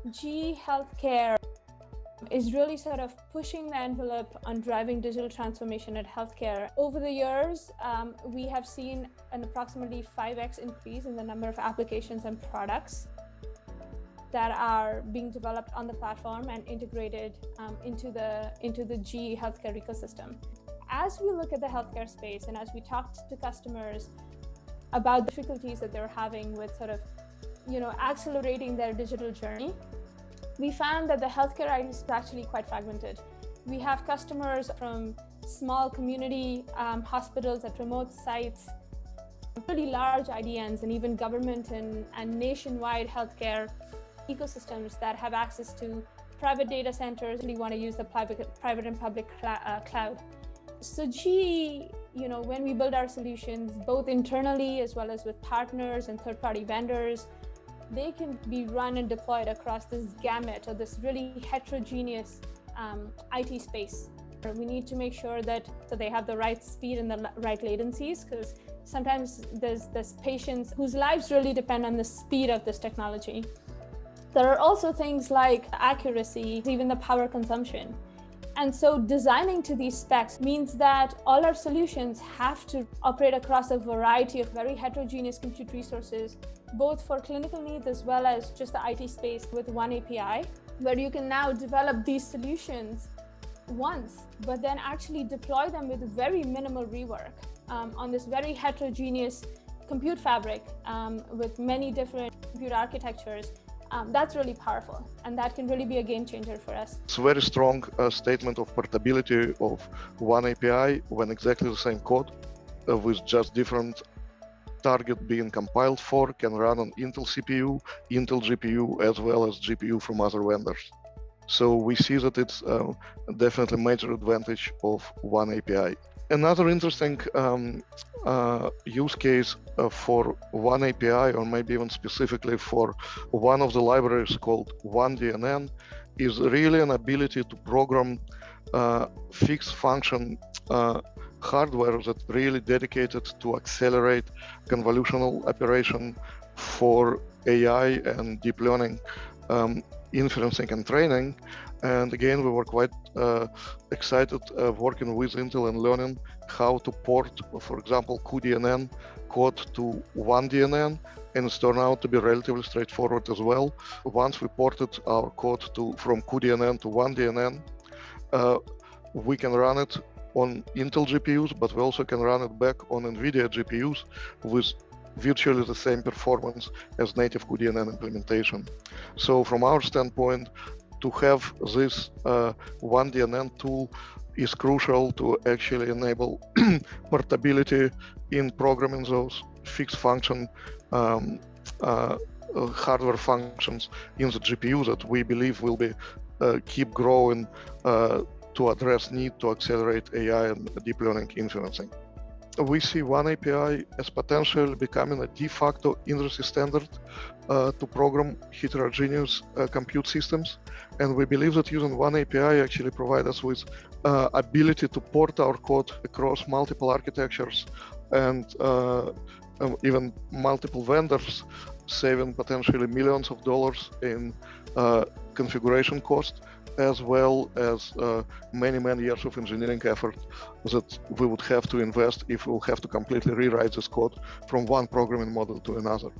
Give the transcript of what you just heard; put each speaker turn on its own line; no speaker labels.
GE Healthcare is really sort of pushing the envelope on driving digital transformation at healthcare. Over the years, we have seen an approximately 5x increase in the number of applications and products that are being developed on the platform and integrated into the GE Healthcare ecosystem. As we look at the healthcare space and as we talk to customers about the difficulties that they're having with sort of, accelerating their digital journey, we found that the healthcare IT is actually quite fragmented. We have customers from small community hospitals at remote sites, really large IDNs, and even government and nationwide healthcare ecosystems that have access to private data centers. We want to use the private and public cloud. So GE, when we build our solutions, both internally as well as with partners and third-party vendors, they can be run and deployed across this gamut or this really heterogeneous IT space. We need to make sure that they have the right speed and the right latencies, because sometimes there's patients whose lives really depend on the speed of this technology. There are also things like accuracy, even the power consumption. And so designing to these specs means that all our solutions have to operate across a variety of very heterogeneous compute resources, both for clinical needs as well as just the IT space with oneAPI, where you can now develop these solutions once, but then actually deploy them with very minimal rework on this very heterogeneous compute fabric with many different compute architectures. That's really powerful, and that can really be a game changer for us.
It's a very strong statement of portability of oneAPI when exactly the same code with just different target being compiled for can run on Intel CPU, Intel GPU, as well as GPU from other vendors. So we see that it's definitely a major advantage of oneAPI. Another interesting use case for oneAPI, or maybe even specifically for one of the libraries called oneDNN, is really an ability to program fixed function hardware that really dedicated to accelerate convolutional operation for AI and deep learning inferencing and training. And again, we were quite excited working with Intel and learning how to port, for example, cuDNN code to oneDNN, and it's turned out to be relatively straightforward as well. Once we ported our code from cuDNN to oneDNN, we can run it on Intel GPUs, but we also can run it back on NVIDIA GPUs with virtually the same performance as native cuDNN implementation. So from our standpoint, to have this oneDNN tool is crucial to actually enable portability in programming those fixed function hardware functions in the GPU that we believe will be keep growing to address need to accelerate AI and deep learning inferencing. We see oneAPI as potentially becoming a de facto industry standard to program heterogeneous compute systems. And we believe that using oneAPI actually provides us with ability to port our code across multiple architectures and even multiple vendors, saving potentially millions of dollars in configuration cost, as well as many years of engineering effort that we would have to invest if we will have to completely rewrite this code from one programming model to another.